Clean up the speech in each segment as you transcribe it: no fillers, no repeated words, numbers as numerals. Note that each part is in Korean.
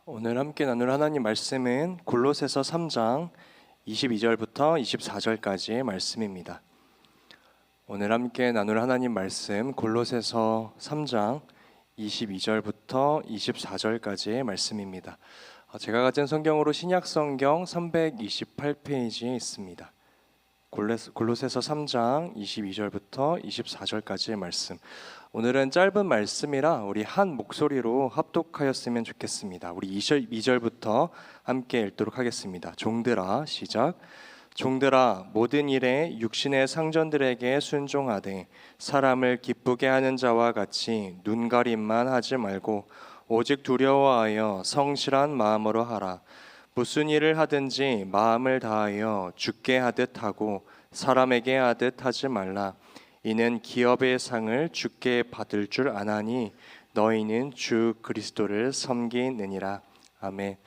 오늘 함께 나눌 하나님 말씀은 골로새서 3장 22절부터 24절까지의 말씀입니다. 오늘 함께 나눌 하나님 말씀 골로새서 3장 22절부터 24절까지의 말씀입니다. 제가 가진 성경으로 신약 성경 328페이지에 있습니다. 골로새서 3장 22절부터 24절까지의 말씀. 오늘은 짧은 말씀이라 우리 한 목소리로 합독하였으면 좋겠습니다. 우리 2절부터 함께 읽도록 하겠습니다. 종들아, 시작. 종들아, 모든 일에 육신의 상전들에게 순종하되 사람을 기쁘게 하는 자와 같이 눈가림만 하지 말고 오직 두려워하여 성실한 마음으로 하라. 무슨 일을 하든지 마음을 다하여 주께 하듯 하고 사람에게 하듯 하지 말라. 이는 기업의 상을 주께 받을 줄 아나니 너희는 주 그리스도를 섬기느니라. 아멘.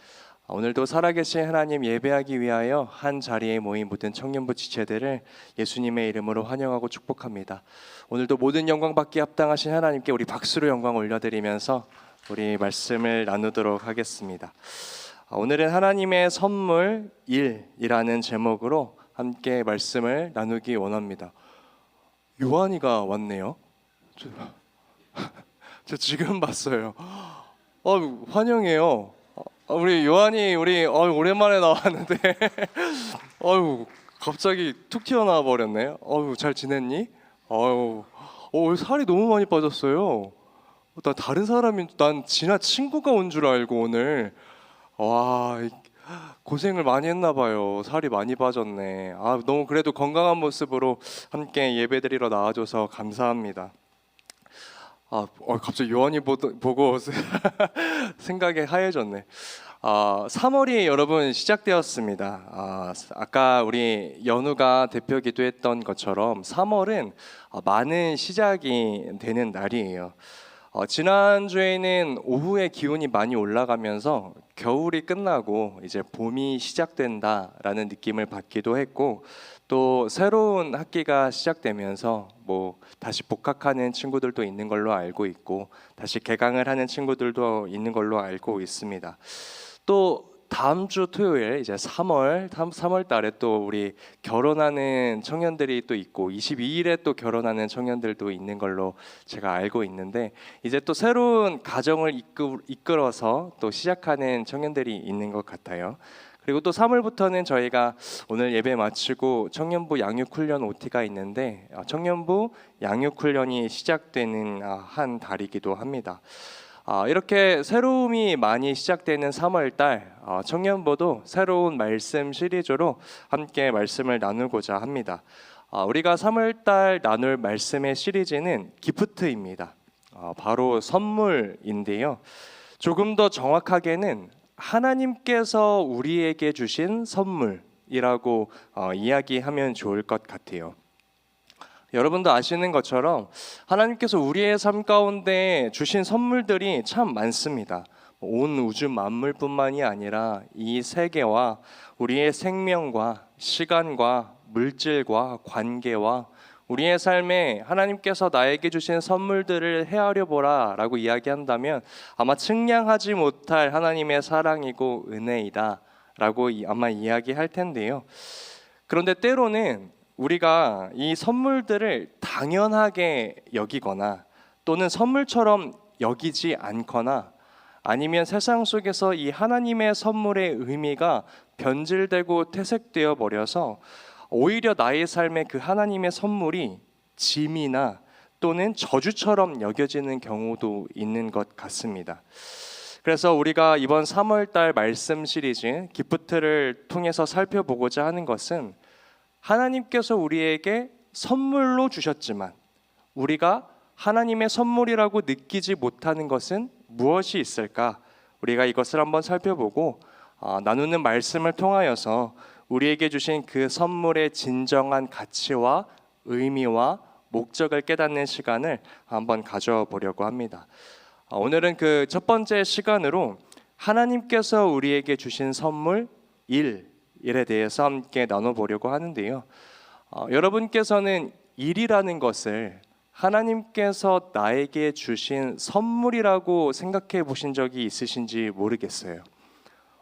오늘도 살아계신 하나님 예배하기 위하여 한 자리에 모인 모든 청년부 지체들을 예수님의 이름으로 환영하고 축복합니다. 오늘도 모든 영광 받기 합당하신 하나님께 우리 박수로 영광 올려드리면서 우리 말씀을 나누도록 하겠습니다. 오늘은 하나님의 선물 1이라는 제목으로 함께 말씀을 나누기 원합니다. 요한이가 왔네요. 저 지금 봤어요. 환영해요. 우리 요한이 오랜만에 나왔는데 갑자기 툭 튀어나와 버렸네. 잘 지냈니? 살이 너무 많이 빠졌어요. 나 다른 사람인 난 지나 친구가 온 줄 알고 오늘 고생을 많이 했나 봐요. 살이 많이 빠졌네. 너무 그래도 건강한 모습으로 함께 예배드리러 나와줘서 감사합니다. 갑자기 요한이 보고 생각이 하얘졌네. 3월이 여러분 시작되었습니다. 아까 우리 연우가 대표 기도했던 것처럼 3월은 많은 시작이 되는 날이에요. 지난주에는 오후에 기온이 많이 올라가면서 겨울이 끝나고 이제 봄이 시작된다라는 느낌을 받기도 했고, 또 새로운 학기가 시작되면서 다시 복학하는 친구들도 있는 걸로 알고 있고 다시 개강을 하는 친구들도 있는 걸로 알고 있습니다. 또 다음 주 토요일 이제 3월 달에 또 우리 결혼하는 청년들이 또 있고 22일에 또 결혼하는 청년들도 있는 걸로 제가 알고 있는데, 이제 또 새로운 가정을 이끌어서 또 시작하는 청년들이 있는 것 같아요. 그리고 또 3월부터는 저희가 오늘 예배 마치고 청년부 양육훈련 OT가 있는데 청년부 양육훈련이 시작되는 한 달이기도 합니다. 이렇게 새로움이 많이 시작되는 3월달 청년부도 새로운 말씀 시리즈로 함께 말씀을 나누고자 합니다. 우리가 3월달 나눌 말씀의 시리즈는 기프트입니다. 바로 선물인데요. 조금 더 정확하게는 하나님께서 우리에게 주신 선물이라고 이야기하면 좋을 것 같아요. 여러분도 아시는 것처럼 하나님께서 우리의 삶 가운데 주신 선물들이 참 많습니다. 온 우주 만물뿐만이 아니라 이 세계와 우리의 생명과 시간과 물질과 관계와 우리의 삶에 하나님께서 나에게 주신 선물들을 헤아려 보라 라고 이야기한다면 아마 측량하지 못할 하나님의 사랑이고 은혜이다 라고 아마 이야기할 텐데요. 그런데 때로는 우리가 이 선물들을 당연하게 여기거나 또는 선물처럼 여기지 않거나 아니면 세상 속에서 이 하나님의 선물의 의미가 변질되고 퇴색되어 버려서 오히려 나의 삶에 그 하나님의 선물이 짐이나 또는 저주처럼 여겨지는 경우도 있는 것 같습니다. 그래서 우리가 이번 3월달 말씀 시리즈 기프트를 통해서 살펴보고자 하는 것은 하나님께서 우리에게 선물로 주셨지만 우리가 하나님의 선물이라고 느끼지 못하는 것은 무엇이 있을까? 우리가 이것을 한번 살펴보고 나누는 말씀을 통하여서 우리에게 주신 그 선물의 진정한 가치와 의미와 목적을 깨닫는 시간을 한번 가져보려고 합니다. 오늘은 그 첫 번째 시간으로 하나님께서 우리에게 주신 선물 1에 대해서 함께 나눠보려고 하는데요. 여러분께서는 일이라는 것을 하나님께서 나에게 주신 선물이라고 생각해 보신 적이 있으신지 모르겠어요.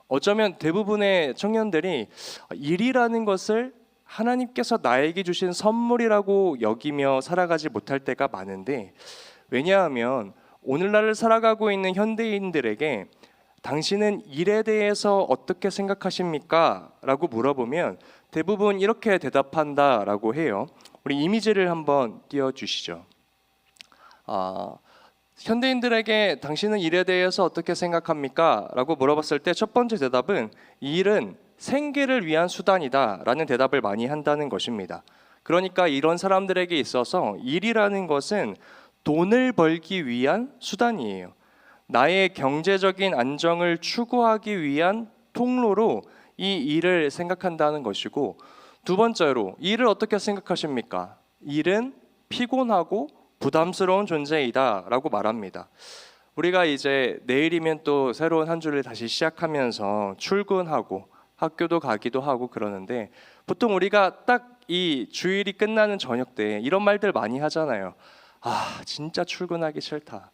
어쩌면 대부분의 청년들이 일이라는 것을 하나님께서 나에게 주신 선물이라고 여기며 살아가지 못할 때가 많은데, 왜냐하면 오늘날을 살아가고 있는 현대인들에게 당신은 일에 대해서 어떻게 생각하십니까? 라고 물어보면 대부분 이렇게 대답한다라고 해요. 우리 이미지를 한번 띄워주시죠. 현대인들에게 당신은 일에 대해서 어떻게 생각합니까? 라고 물어봤을 때 첫 번째 대답은 일은 생계를 위한 수단이다 라는 대답을 많이 한다는 것입니다. 그러니까 이런 사람들에게 있어서 일이라는 것은 돈을 벌기 위한 수단이에요. 나의 경제적인 안정을 추구하기 위한 통로로 이 일을 생각한다는 것이고, 두 번째로 일을 어떻게 생각하십니까? 일은 피곤하고 부담스러운 존재이다 라고 말합니다. 우리가 이제 내일이면 또 새로운 한 주를 다시 시작하면서 출근하고 학교도 가기도 하고 그러는데, 보통 우리가 딱 이 주일이 끝나는 저녁 때 이런 말들 많이 하잖아요. 진짜 출근하기 싫다.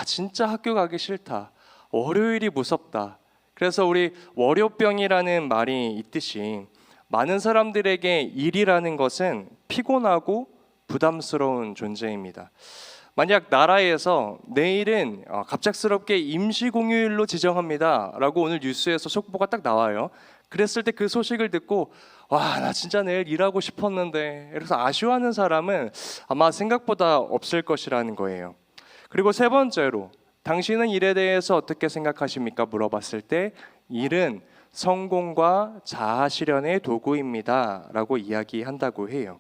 진짜 학교 가기 싫다. 월요일이 무섭다. 그래서 우리 월요병이라는 말이 있듯이 많은 사람들에게 일이라는 것은 피곤하고 부담스러운 존재입니다. 만약 나라에서 내일은 갑작스럽게 임시공휴일로 지정합니다 라고 오늘 뉴스에서 속보가 딱 나와요. 그랬을 때 그 소식을 듣고 나 진짜 내일 일하고 싶었는데, 그래서 아쉬워하는 사람은 아마 생각보다 없을 것이라는 거예요. 그리고 세 번째로, 당신은 일에 대해서 어떻게 생각하십니까? 물어봤을 때 일은 성공과 자아 실현의 도구입니다 라고 이야기한다고 해요.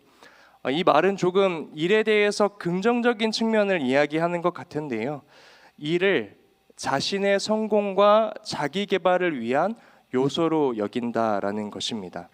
이 말은 조금 일에 대해서 긍정적인 측면을 이야기하는 것 같은데요, 일을 자신의 성공과 자기 개발을 위한 요소로 여긴다라는 것입니다.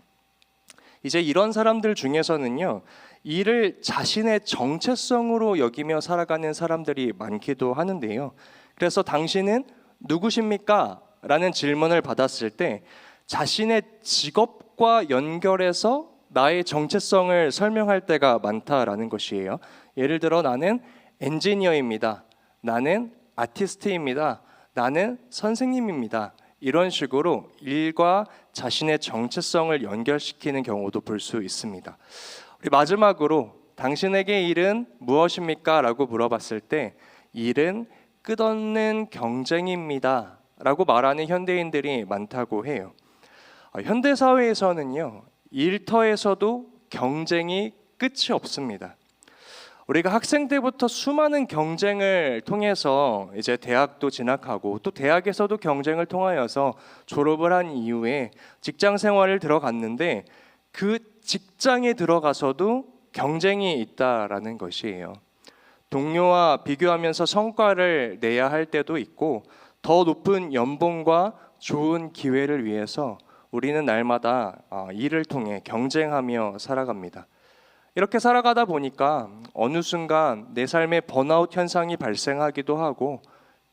이제 이런 사람들 중에서는요, 일을 자신의 정체성으로 여기며 살아가는 사람들이 많기도 하는데요. 그래서 당신은 누구십니까? 라는 질문을 받았을 때 자신의 직업과 연결해서 나의 정체성을 설명할 때가 많다라는 것이에요. 예를 들어 나는 엔지니어입니다. 나는 아티스트입니다. 나는 선생님입니다. 이런 식으로 일과 자신의 정체성을 연결시키는 경우도 볼 수 있습니다. 우리 마지막으로 당신에게 일은 무엇입니까? 라고 물어봤을 때 일은 끝없는 경쟁입니다 라고 말하는 현대인들이 많다고 해요. 현대 사회에서는요, 일터에서도 경쟁이 끝이 없습니다. 우리가 학생 때부터 수많은 경쟁을 통해서 이제 대학도 진학하고 또 대학에서도 경쟁을 통하여서 졸업을 한 이후에 직장 생활을 들어갔는데, 그 직장에 들어가서도 경쟁이 있다라는 것이에요. 동료와 비교하면서 성과를 내야 할 때도 있고, 더 높은 연봉과 좋은 기회를 위해서 우리는 날마다 일을 통해 경쟁하며 살아갑니다. 이렇게 살아가다 보니까 어느 순간 내 삶에 번아웃 현상이 발생하기도 하고,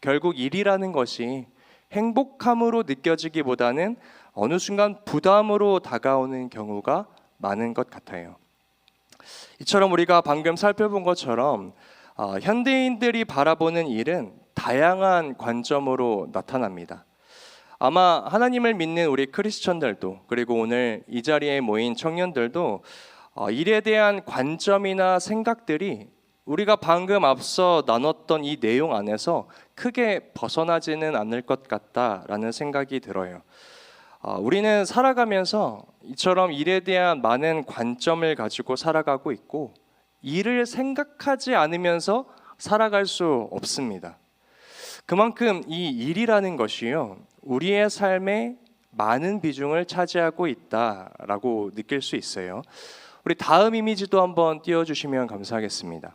결국 일이라는 것이 행복함으로 느껴지기보다는 어느 순간 부담으로 다가오는 경우가 많은 것 같아요. 이처럼 우리가 방금 살펴본 것처럼 현대인들이 바라보는 일은 다양한 관점으로 나타납니다. 아마 하나님을 믿는 우리 크리스천들도, 그리고 오늘 이 자리에 모인 청년들도 일에 대한 관점이나 생각들이 우리가 방금 앞서 나눴던 이 내용 안에서 크게 벗어나지는 않을 것 같다라는 생각이 들어요. 우리는 살아가면서 이처럼 일에 대한 많은 관점을 가지고 살아가고 있고, 일을 생각하지 않으면서 살아갈 수 없습니다. 그만큼 이 일이라는 것이요, 우리의 삶에 많은 비중을 차지하고 있다라고 느낄 수 있어요. 우리 다음 이미지도 한번 띄워주시면 감사하겠습니다.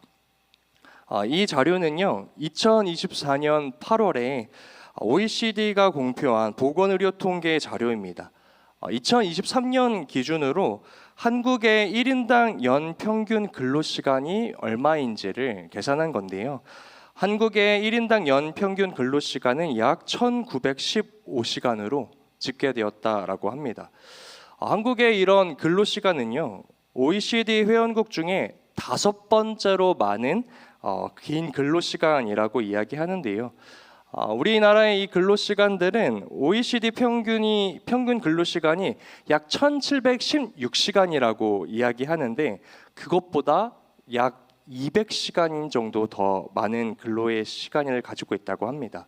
이 자료는요, 2024년 8월에 OECD가 공표한 보건의료 통계 자료입니다. 2023년 기준으로 한국의 1인당 연평균 근로시간이 얼마인지를 계산한 건데요. 한국의 1인당 연평균 근로시간은 약 1915시간으로 집계되었다라고 합니다. 한국의 이런 근로시간은요, OECD 회원국 중에 다섯 번째로 많은 긴 근로 시간이라고 이야기하는데요. 우리나라의 이 근로 시간들은 OECD 평균 근로 시간이 약 1,716시간이라고 이야기하는데 그것보다 약 200시간 정도 더 많은 근로의 시간을 가지고 있다고 합니다.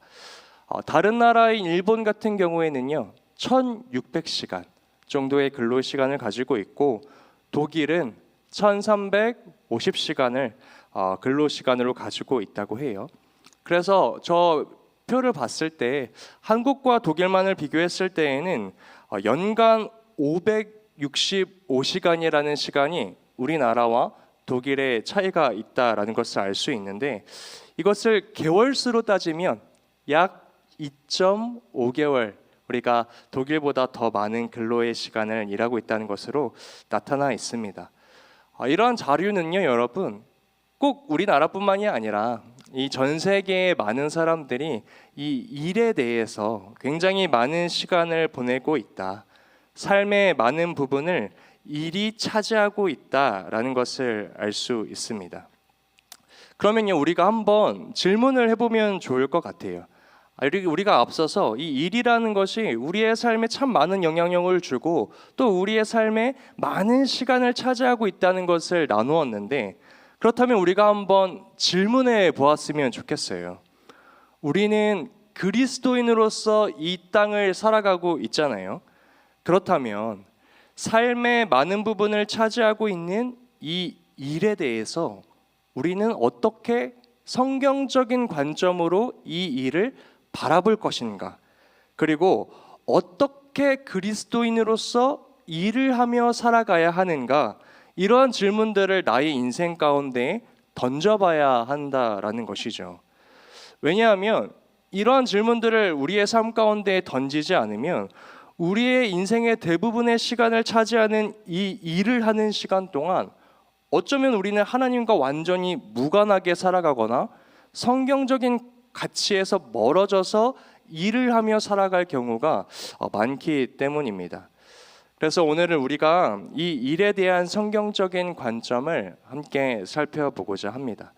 다른 나라인 일본 같은 경우에는요 1,600시간 정도의 근로 시간을 가지고 있고 독일은 1,350시간을 근로 시간으로 가지고 있다고 해요. 그래서 저 표를 봤을 때 한국과 독일만을 비교했을 때에는 연간 565시간이라는 시간이 우리나라와 독일의 차이가 있다라는 것을 알 수 있는데 이것을 개월수로 따지면 약 2.5개월 우리가 독일보다 더 많은 근로의 시간을 일하고 있다는 것으로 나타나 있습니다. 이러한 자료는요, 여러분, 꼭 우리나라뿐만이 아니라 이 전 세계의 많은 사람들이 이 일에 대해서 굉장히 많은 시간을 보내고 있다. 삶의 많은 부분을 일이 차지하고 있다라는 것을 알 수 있습니다. 그러면요, 우리가 한번 질문을 해보면 좋을 것 같아요. 우리가 앞서서 이 일이라는 것이 우리의 삶에 참 많은 영향력을 주고 또 우리의 삶에 많은 시간을 차지하고 있다는 것을 나누었는데 그렇다면 우리가 한번 질문해 보았으면 좋겠어요. 우리는 그리스도인으로서 이 땅을 살아가고 있잖아요. 그렇다면 삶의 많은 부분을 차지하고 있는 이 일에 대해서 우리는 어떻게 성경적인 관점으로 이 일을 바라볼 것인가? 그리고 어떻게 그리스도인으로서 일을 하며 살아가야 하는가? 이러한 질문들을 나의 인생 가운데 던져봐야 한다라는 것이죠. 왜냐하면 이러한 질문들을 우리의 삶 가운데 던지지 않으면 우리의 인생의 대부분의 시간을 차지하는 이 일을 하는 시간 동안 어쩌면 우리는 하나님과 완전히 무관하게 살아가거나 성경적인 가치에서 멀어져서 일을 하며 살아갈 경우가 많기 때문입니다. 그래서 오늘은 우리가 이 일에 대한 성경적인 관점을 함께 살펴보고자 합니다.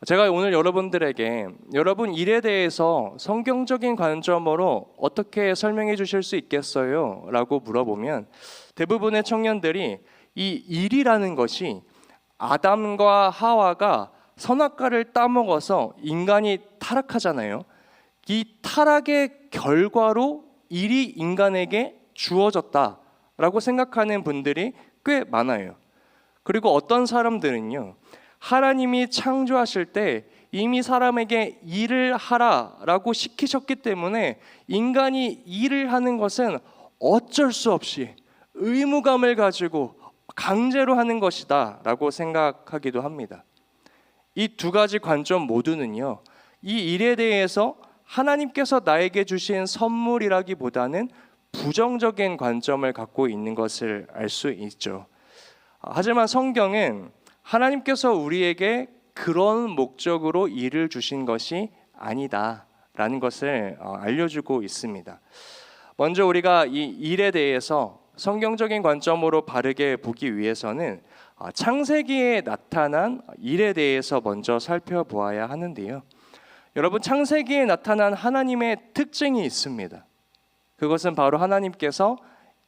제가 오늘 여러분들에게 여러분 일에 대해서 성경적인 관점으로 어떻게 설명해 주실 수 있겠어요? 라고 물어보면 대부분의 청년들이 이 일이라는 것이 아담과 하와가 선악과를 따먹어서 인간이 타락하잖아요. 이 타락의 결과로 일이 인간에게 주어졌다라고 생각하는 분들이 꽤 많아요. 그리고 어떤 사람들은요, 하나님이 창조하실 때 이미 사람에게 일을 하라라고 시키셨기 때문에 인간이 일을 하는 것은 어쩔 수 없이 의무감을 가지고 강제로 하는 것이다 라고 생각하기도 합니다. 이 두 가지 관점 모두는요, 이 일에 대해서 하나님께서 나에게 주신 선물이라기보다는 부정적인 관점을 갖고 있는 것을 알 수 있죠. 하지만 성경은 하나님께서 우리에게 그런 목적으로 일을 주신 것이 아니다라는 것을 알려주고 있습니다. 먼저 우리가 이 일에 대해서 성경적인 관점으로 바르게 보기 위해서는 창세기에 나타난 일에 대해서 먼저 살펴보아야 하는데요. 여러분, 창세기에 나타난 하나님의 특징이 있습니다. 그것은 바로 하나님께서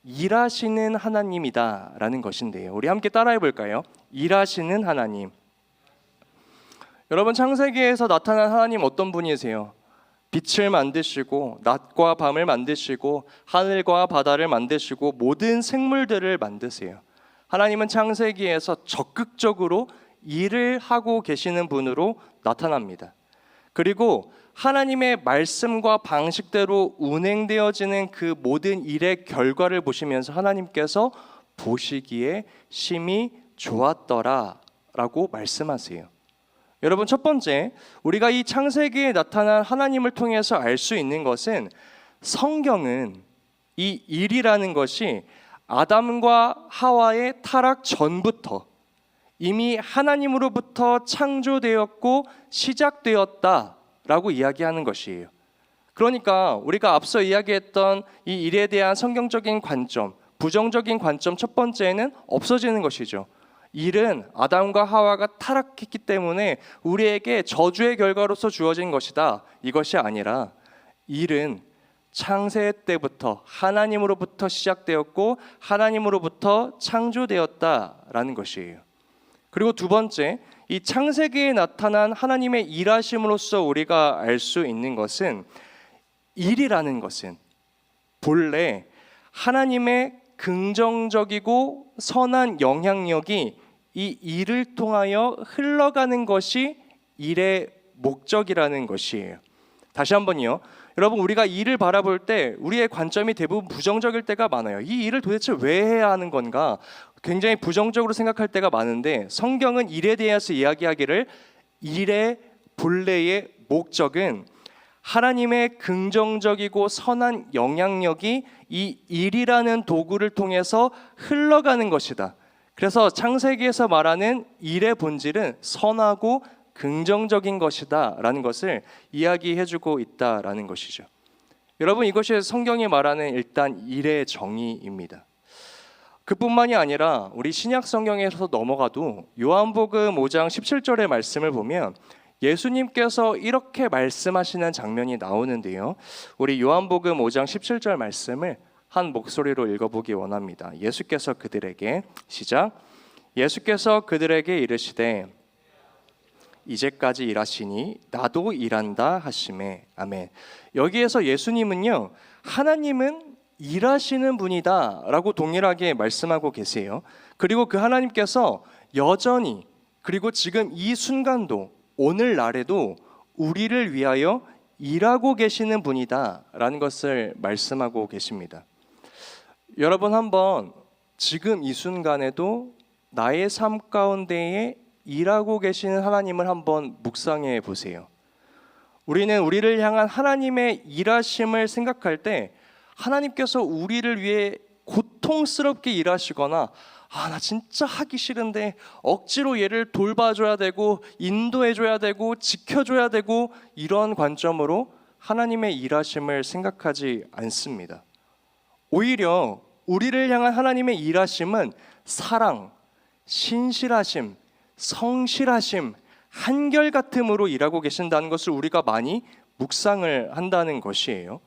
일하시는 하나님이다라는 것인데요. 우리 함께 따라해 볼까요? 일하시는 하나님. 여러분, 창세기에서 나타난 하나님 어떤 분이세요? 빛을 만드시고 낮과 밤을 만드시고 하늘과 바다를 만드시고 모든 생물들을 만드세요. 하나님은 창세기에서 적극적으로 일을 하고 계시는 분으로 나타납니다. 그리고 하나님의 말씀과 방식대로 운행되어지는 그 모든 일의 결과를 보시면서 하나님께서 보시기에 심히 좋았더라 라고 말씀하세요. 여러분, 첫 번째, 우리가 이 창세기에 나타난 하나님을 통해서 알 수 있는 것은 성경은 이 일이라는 것이 아담과 하와의 타락 전부터 이미 하나님으로부터 창조되었고 시작되었다라고 이야기하는 것이에요. 그러니까 우리가 앞서 이야기했던 이 일에 대한 성경적인 관점, 부정적인 관점 첫 번째는 없어지는 것이죠. 일은 아담과 하와가 타락했기 때문에 우리에게 저주의 결과로서 주어진 것이다. 이것이 아니라 일은 창세 때부터 하나님으로부터 시작되었고 하나님으로부터 창조되었다라는 것이에요. 그리고 두 번째, 이 창세기에 나타난 하나님의 일하심으로써 우리가 알 수 있는 것은 일이라는 것은 본래 하나님의 긍정적이고 선한 영향력이 이 일을 통하여 흘러가는 것이 일의 목적이라는 것이에요. 다시 한번요. 여러분, 우리가 일을 바라볼 때 우리의 관점이 대부분 부정적일 때가 많아요. 이 일을 도대체 왜 해야 하는 건가? 굉장히 부정적으로 생각할 때가 많은데, 성경은 일에 대해서 이야기하기를 일의 본래의 목적은 하나님의 긍정적이고 선한 영향력이 이 일이라는 도구를 통해서 흘러가는 것이다. 그래서 창세기에서 말하는 일의 본질은 선하고 긍정적인 것이다 라는 것을 이야기해주고 있다라는 것이죠. 여러분, 이것이 성경이 말하는 일단 일의 정의입니다. 그뿐만이 아니라 우리 신약 성경에서 넘어가도 요한복음 5장 17절의 말씀을 보면 예수님께서 이렇게 말씀하시는 장면이 나오는데요. 우리 요한복음 5장 17절 말씀을 한 목소리로 읽어보기 원합니다. 예수께서 그들에게, 시작. 예수께서 그들에게 이르시되 이제까지 일하시니 나도 일한다 하시매. 아멘. 여기에서 예수님은요, 하나님은 일하시는 분이다 라고 동일하게 말씀하고 계세요. 그리고 그 하나님께서 여전히, 그리고 지금 이 순간도, 오늘날에도 우리를 위하여 일하고 계시는 분이다 라는 것을 말씀하고 계십니다. 여러분, 한번 지금 이 순간에도 나의 삶 가운데에 일하고 계시는 하나님을 한번 묵상해 보세요. 우리는 우리를 향한 하나님의 일하심을 생각할 때 하나님께서 우리를 위해 고통스럽게 일하시거나 나 진짜 하기 싫은데 억지로 얘를 돌봐줘야 되고 인도해줘야 되고 지켜줘야 되고, 이런 관점으로 하나님의 일하심을 생각하지 않습니다. 오히려 우리를 향한 하나님의 일하심은 사랑, 신실하심, 성실하심, 한결같음으로 일하고 계신다는 것을 우리가 많이 묵상을 한다는 것이에요.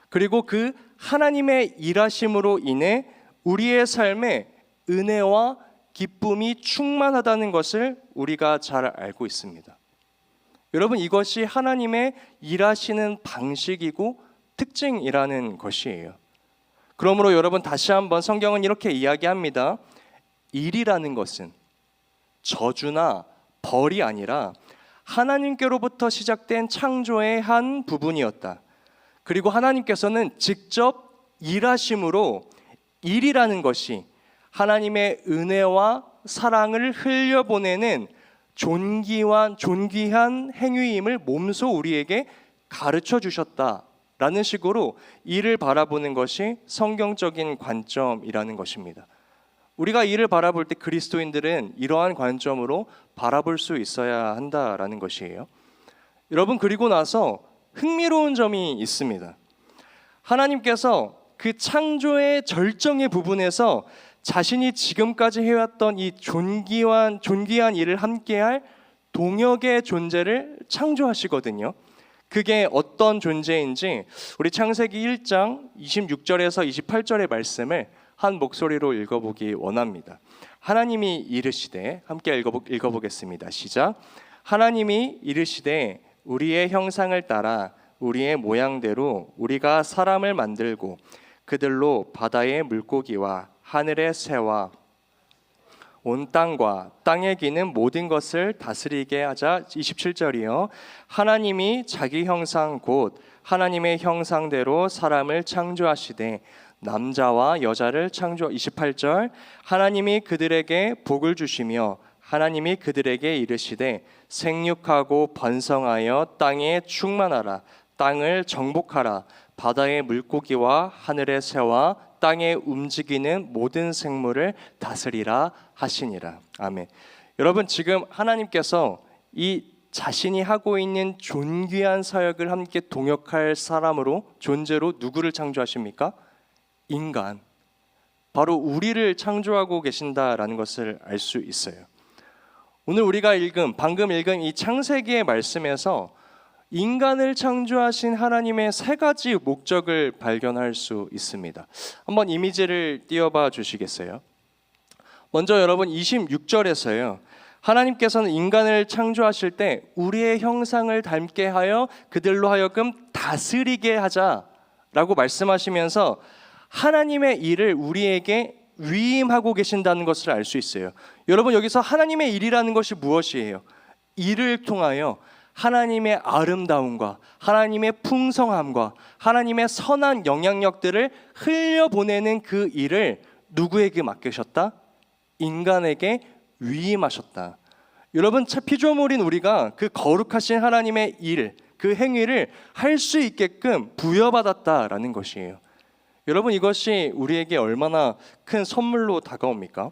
그리고 그 하나님의 일하심으로 인해 우리의 삶에 은혜와 기쁨이 충만하다는 것을 우리가 잘 알고 있습니다. 여러분, 이것이 하나님의 일하시는 방식이고 특징이라는 것이에요. 그러므로 여러분, 다시 한번 성경은 이렇게 이야기합니다. 일이라는 것은 저주나 벌이 아니라 하나님께로부터 시작된 창조의 한 부분이었다. 그리고 하나님께서는 직접 일하심으로 일이라는 것이 하나님의 은혜와 사랑을 흘려보내는 존귀한 행위임을 몸소 우리에게 가르쳐 주셨다라는 식으로 일을 바라보는 것이 성경적인 관점이라는 것입니다. 우리가 일을 바라볼 때 그리스도인들은 이러한 관점으로 바라볼 수 있어야 한다라는 것이에요. 여러분, 그리고 나서 흥미로운 점이 있습니다. 하나님께서 그 창조의 절정의 부분에서 자신이 지금까지 해왔던 이 존귀한 일을 함께할 동역의 존재를 창조하시거든요. 그게 어떤 존재인지 우리 창세기 1장 26절에서 28절의 말씀을 한 목소리로 읽어보기 원합니다. 하나님이 이르시되, 함께 읽어보겠습니다. 시작. 하나님이 이르시되 우리의 형상을 따라 우리의 모양대로 우리가 사람을 만들고 그들로 바다의 물고기와 하늘의 새와 온 땅과 땅에 기는 모든 것을 다스리게 하자. 27절이요. 하나님이 자기 형상 곧 하나님의 형상대로 사람을 창조하시되 남자와 여자를 28절. 하나님이 그들에게 복을 주시며 하나님이 그들에게 이르시되 생육하고 번성하여 땅에 충만하라. 땅을 정복하라. 바다의 물고기와 하늘의 새와 땅에 움직이는 모든 생물을 다스리라 하시니라. 아멘. 여러분, 지금 하나님께서 이 자신이 하고 있는 존귀한 사역을 함께 동역할 사람으로, 존재로 누구를 창조하십니까? 인간, 바로 우리를 창조하고 계신다라는 것을 알 수 있어요. 오늘 우리가 방금 읽은 이 창세기의 말씀에서 인간을 창조하신 하나님의 세 가지 목적을 발견할 수 있습니다. 한번 이미지를 띄워봐 주시겠어요? 먼저 여러분 26절에서요. 하나님께서는 인간을 창조하실 때 우리의 형상을 닮게 하여 그들로 하여금 다스리게 하자라고 말씀하시면서 하나님의 일을 우리에게 위임하고 계신다는 것을 알 수 있어요. 여러분 여기서 하나님의 일이라는 것이 무엇이에요? 이를 통하여 하나님의 아름다움과 하나님의 풍성함과 하나님의 선한 영향력들을 흘려보내는 그 일을 누구에게 맡기셨다? 인간에게 위임하셨다. 여러분 피조물인 우리가 그 거룩하신 하나님의 일, 그 행위를 할 수 있게끔 부여받았다라는 것이에요. 여러분 이것이 우리에게 얼마나 큰 선물로 다가옵니까?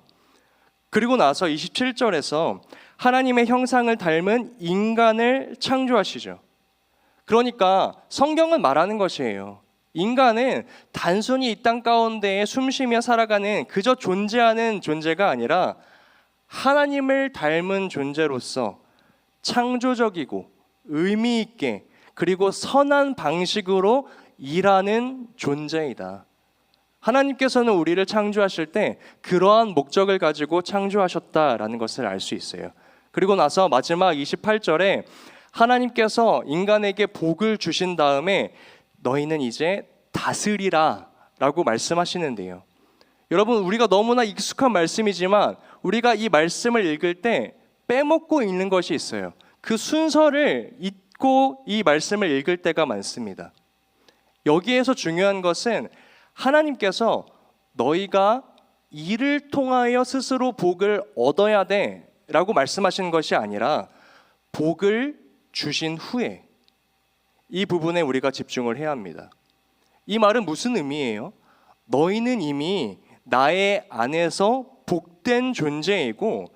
그리고 나서 27절에서 하나님의 형상을 닮은 인간을 창조하시죠. 그러니까 성경은 말하는 것이에요. 인간은 단순히 이 땅 가운데에 숨쉬며 살아가는 그저 존재하는 존재가 아니라 하나님을 닮은 존재로서 창조적이고 의미 있게 그리고 선한 방식으로 일하는 존재이다. 하나님께서는 우리를 창조하실 때 그러한 목적을 가지고 창조하셨다라는 것을 알 수 있어요. 그리고 나서 마지막 28절에 하나님께서 인간에게 복을 주신 다음에 너희는 이제 다스리라 라고 말씀하시는데요. 여러분 우리가 너무나 익숙한 말씀이지만 우리가 이 말씀을 읽을 때 빼먹고 읽는 것이 있어요. 그 순서를 잊고 이 말씀을 읽을 때가 많습니다. 여기에서 중요한 것은 하나님께서 너희가 이를 통하여 스스로 복을 얻어야 돼 라고 말씀하시는 것이 아니라 복을 주신 후에 이 부분에 우리가 집중을 해야 합니다. 이 말은 무슨 의미예요? 너희는 이미 나의 안에서 복된 존재이고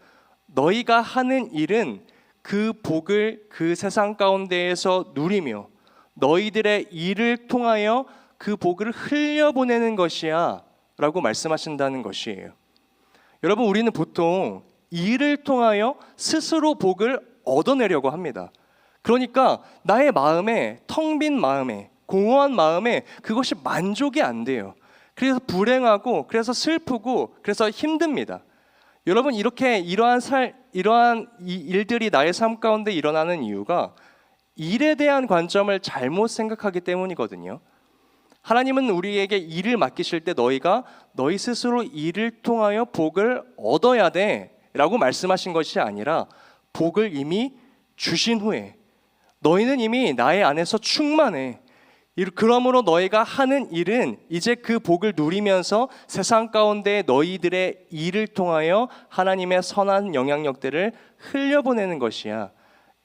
너희가 하는 일은 그 복을 그 세상 가운데에서 누리며 너희들의 일을 통하여 그 복을 흘려보내는 것이야 라고 말씀하신다는 것이에요. 여러분 우리는 보통 일을 통하여 스스로 복을 얻어내려고 합니다. 그러니까 나의 마음에 텅 빈 마음에 공허한 마음에 그것이 만족이 안 돼요. 그래서 불행하고 그래서 슬프고 그래서 힘듭니다. 여러분 이러한 이 일들이 나의 삶 가운데 일어나는 이유가 일에 대한 관점을 잘못 생각하기 때문이거든요. 하나님은 우리에게 일을 맡기실 때 너희가 너희 스스로 일을 통하여 복을 얻어야 돼 라고 말씀하신 것이 아니라 복을 이미 주신 후에 너희는 이미 나의 안에서 충만해. 그러므로 너희가 하는 일은 이제 그 복을 누리면서 세상 가운데 너희들의 일을 통하여 하나님의 선한 영향력들을 흘려보내는 것이야.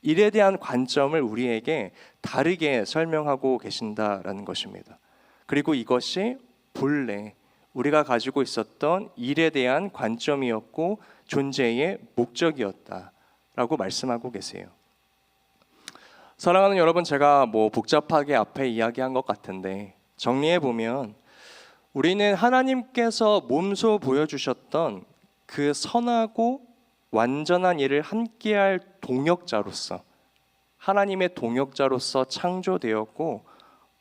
일에 대한 관점을 우리에게 다르게 설명하고 계신다라는 것입니다. 그리고 이것이 본래 우리가 가지고 있었던 일에 대한 관점이었고 존재의 목적이었다라고 말씀하고 계세요. 사랑하는 여러분, 제가 복잡하게 앞에 이야기한 것 같은데 정리해 보면 우리는 하나님께서 몸소 보여주셨던 그 선하고 완전한 일을 함께할 동역자로서 하나님의 동역자로서 창조되었고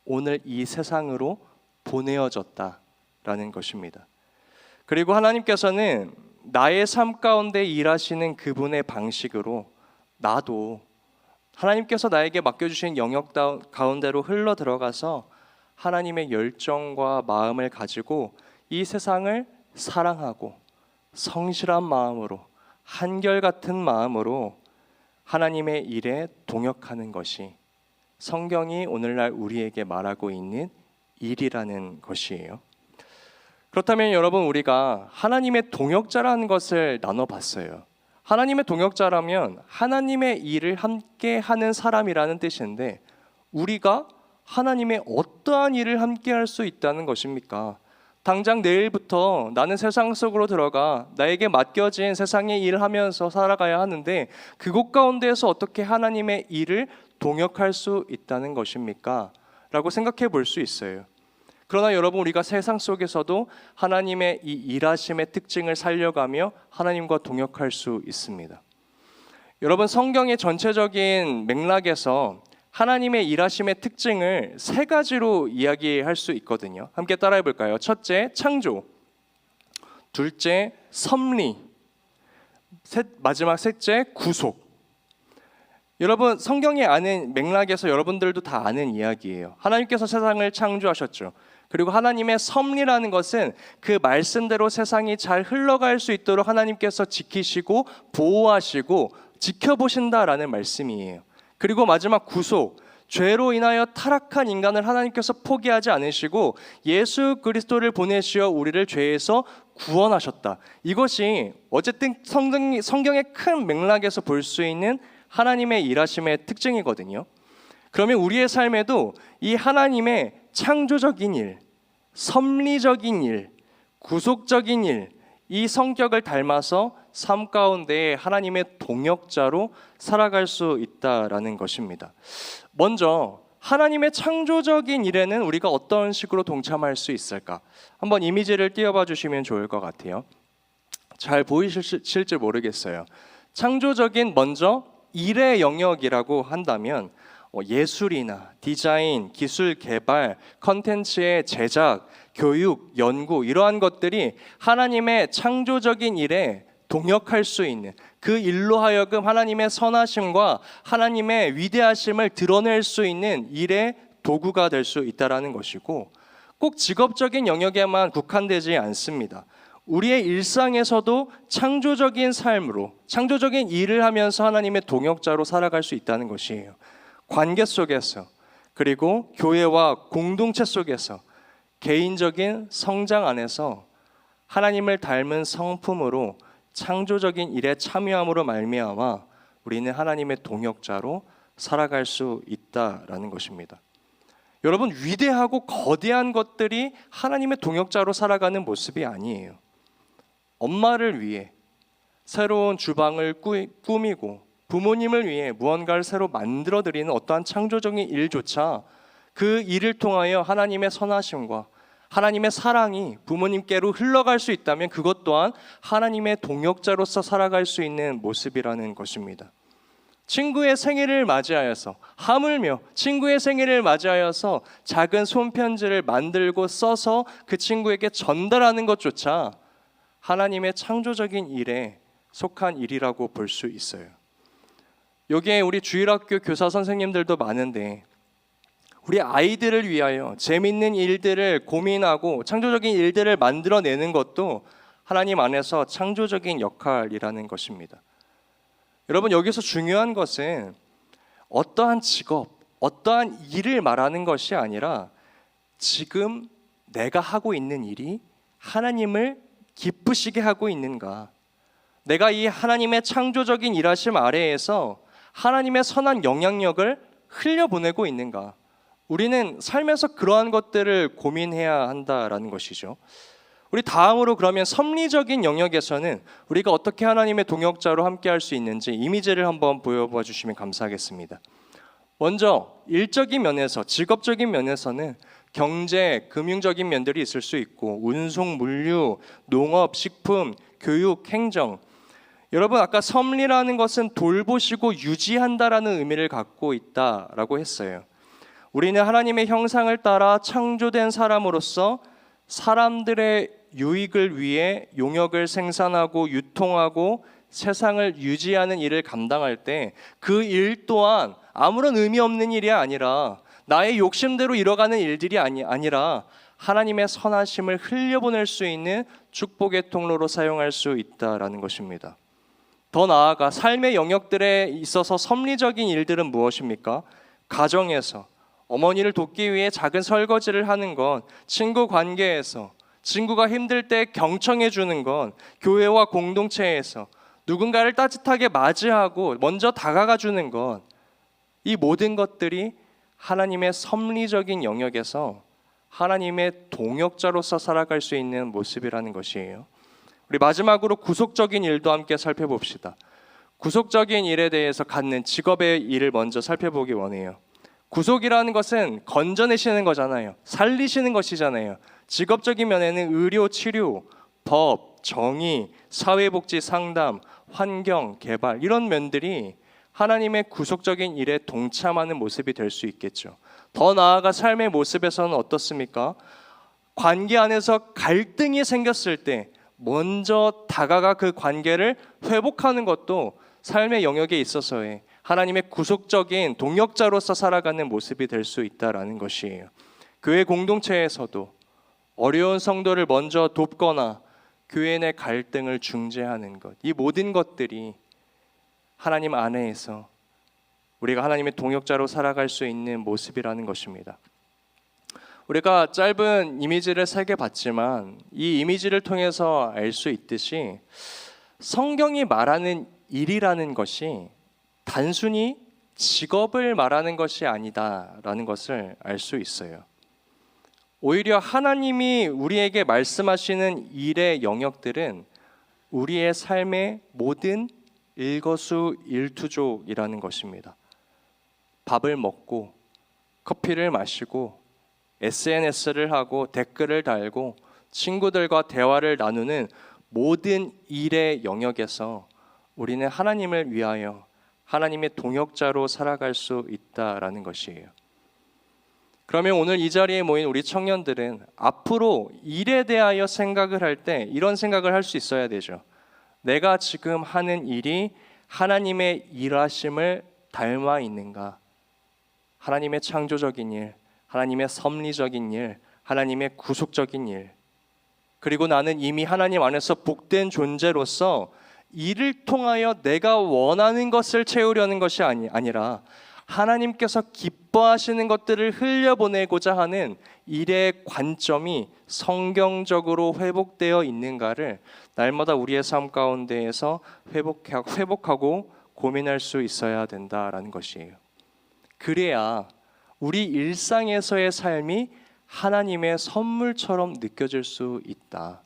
오늘 이 세상으로 보내어졌다라는 것입니다. 그리고 하나님께서는 나의 삶 가운데 일하시는 그분의 방식으로 나도 하나님께서 나에게 맡겨주신 영역 가운데로 흘러 들어가서 하나님의 열정과 마음을 가지고 이 세상을 사랑하고 성실한 마음으로 한결같은 마음으로 하나님의 일에 동역하는 것이 성경이 오늘날 우리에게 말하고 있는 일이라는 것이에요. 그렇다면 여러분 우리가 하나님의 동역자라는 것을 나눠봤어요. 하나님의 동역자라면 하나님의 일을 함께 하는 사람이라는 뜻인데 우리가 하나님의 어떠한 일을 함께 할 수 있다는 것입니까? 당장 내일부터 나는 세상 속으로 들어가 나에게 맡겨진 세상의 일을 하면서 살아가야 하는데 그곳 가운데에서 어떻게 하나님의 일을 동역할 수 있다는 것입니까? 라고 생각해 볼 수 있어요. 그러나 여러분, 우리가 세상 속에서도 하나님의 이 일하심의 특징을 살려가며 하나님과 동역할 수 있습니다. 여러분, 성경의 전체적인 맥락에서 하나님의 일하심의 특징을 세 가지로 이야기할 수 있거든요. 함께 따라해 볼까요? 첫째, 창조. 둘째, 섭리. 마지막 셋째, 구속. 여러분, 성경이 아는 맥락에서 여러분들도 다 아는 이야기예요. 하나님께서 세상을 창조하셨죠. 그리고 하나님의 섭리라는 것은 그 말씀대로 세상이 잘 흘러갈 수 있도록 하나님께서 지키시고 보호하시고 지켜보신다라는 말씀이에요. 그리고 마지막 구속, 죄로 인하여 타락한 인간을 하나님께서 포기하지 않으시고 예수 그리스도를 보내시어 우리를 죄에서 구원하셨다. 이것이 어쨌든 성경의 큰 맥락에서 볼 수 있는 하나님의 일하심의 특징이거든요. 그러면 우리의 삶에도 이 하나님의 창조적인 일, 섭리적인 일, 구속적인 일, 이 성격을 닮아서 삶 가운데 하나님의 동역자로 살아갈 수 있다라는 것입니다. 먼저 하나님의 창조적인 일에는 우리가 어떤 식으로 동참할 수 있을까? 한번 이미지를 띄워봐 주시면 좋을 것 같아요. 잘 보이실지 모르겠어요. 창조적인 먼저 일의 영역이라고 한다면 예술이나 디자인, 기술 개발, 컨텐츠의 제작, 교육, 연구, 이러한 것들이 하나님의 창조적인 일에 동역할 수 있는, 그 일로 하여금 하나님의 선하심과 하나님의 위대하심을 드러낼 수 있는 일의 도구가 될 수 있다는 것이고, 꼭 직업적인 영역에만 국한되지 않습니다. 우리의 일상에서도 창조적인 삶으로, 창조적인 일을 하면서 하나님의 동역자로 살아갈 수 있다는 것이에요. 관계 속에서, 그리고 교회와 공동체 속에서, 개인적인 성장 안에서 하나님을 닮은 성품으로 창조적인 일에 참여함으로 말미암아 우리는 하나님의 동역자로 살아갈 수 있다라는 것입니다. 여러분, 위대하고 거대한 것들이 하나님의 동역자로 살아가는 모습이 아니에요. 엄마를 위해 새로운 주방을 꾸미고 부모님을 위해 무언가를 새로 만들어드리는 어떠한 창조적인 일조차 그 일을 통하여 하나님의 선하심과 하나님의 사랑이 부모님께로 흘러갈 수 있다면 그것 또한 하나님의 동역자로서 살아갈 수 있는 모습이라는 것입니다. 친구의 생일을 맞이하여서, 하물며 친구의 생일을 맞이하여서 작은 손편지를 만들고 써서 그 친구에게 전달하는 것조차 하나님의 창조적인 일에 속한 일이라고 볼 수 있어요. 여기에 우리 주일학교 교사 선생님들도 많은데 우리 아이들을 위하여 재밌는 일들을 고민하고 창조적인 일들을 만들어내는 것도 하나님 안에서 창조적인 역할이라는 것입니다. 여러분, 여기서 중요한 것은 어떠한 직업, 어떠한 일을 말하는 것이 아니라 지금 내가 하고 있는 일이 하나님을 기쁘시게 하고 있는가, 내가 이 하나님의 창조적인 일하심 아래에서 하나님의 선한 영향력을 흘려보내고 있는가. 우리는 삶에서 그러한 것들을 고민해야 한다라는 것이죠. 우리 다음으로 그러면 섭리적인 영역에서는 우리가 어떻게 하나님의 동역자로 함께할 수 있는지 이미지를 한번 보여봐 주시면 감사하겠습니다. 먼저 일적인 면에서, 직업적인 면에서는 경제, 금융적인 면들이 있을 수 있고 운송, 물류, 농업, 식품, 교육, 행정. 여러분, 아까 섭리라는 것은 돌보시고 유지한다라는 의미를 갖고 있다라고 했어요. 우리는 하나님의 형상을 따라 창조된 사람으로서 사람들의 유익을 위해 용역을 생산하고 유통하고 세상을 유지하는 일을 감당할 때 그 일 또한 아무런 의미 없는 일이 아니라 나의 욕심대로 이뤄가는 일들이 아니라 하나님의 선하심을 흘려보낼 수 있는 축복의 통로로 사용할 수 있다라는 것입니다. 더 나아가 삶의 영역들에 있어서 섭리적인 일들은 무엇입니까? 가정에서 어머니를 돕기 위해 작은 설거지를 하는 건, 친구 관계에서 친구가 힘들 때 경청해 주는 건, 교회와 공동체에서 누군가를 따뜻하게 맞이하고 먼저 다가가 주는 건, 이 모든 것들이 하나님의 섭리적인 영역에서 하나님의 동역자로서 살아갈 수 있는 모습이라는 것이에요. 우리 마지막으로 구속적인 일도 함께 살펴봅시다. 구속적인 일에 대해서 갖는 직업의 일을 먼저 살펴보기 원해요. 구속이라는 것은 건져내시는 거잖아요. 살리시는 것이잖아요. 직업적인 면에는 의료, 치료, 법, 정의, 사회복지 상담, 환경, 개발 이런 면들이 하나님의 구속적인 일에 동참하는 모습이 될 수 있겠죠. 더 나아가 삶의 모습에서는 어떻습니까? 관계 안에서 갈등이 생겼을 때 먼저 다가가 그 관계를 회복하는 것도 삶의 영역에 있어서의 하나님의 구속적인 동역자로서 살아가는 모습이 될 수 있다라는 것이에요. 교회 공동체에서도 어려운 성도를 먼저 돕거나 교회 내 갈등을 중재하는 것, 이 모든 것들이 하나님 안에서 우리가 하나님의 동역자로 살아갈 수 있는 모습이라는 것입니다. 우리가 짧은 이미지를 3개 봤지만 이 이미지를 통해서 알 수 있듯이 성경이 말하는 일이라는 것이 단순히 직업을 말하는 것이 아니다라는 것을 알 수 있어요. 오히려 하나님이 우리에게 말씀하시는 일의 영역들은 우리의 삶의 모든 일거수일투족이라는 것입니다. 밥을 먹고 커피를 마시고 SNS를 하고 댓글을 달고 친구들과 대화를 나누는 모든 일의 영역에서 우리는 하나님을 위하여 하나님의 동역자로 살아갈 수 있다라는 것이에요. 그러면 오늘 이 자리에 모인 우리 청년들은 앞으로 일에 대하여 생각을 할 때 이런 생각을 할 수 있어야 되죠. 내가 지금 하는 일이 하나님의 일하심을 닮아 있는가? 하나님의 창조적인 일, 하나님의 섭리적인 일, 하나님의 구속적인 일. 그리고 나는 이미 하나님 안에서 복된 존재로서 일을 통하여 내가 원하는 것을 채우려는 것이 아니라 하나님께서 기뻐하시는 것들을 흘려보내고자 하는 일의 관점이 성경적으로 회복되어 있는가를 날마다 우리의 삶 가운데에서 회복하고 고민할 수 있어야 된다라는 것이에요. 그래야 우리 일상에서의 삶이 하나님의 선물처럼 느껴질 수 있다.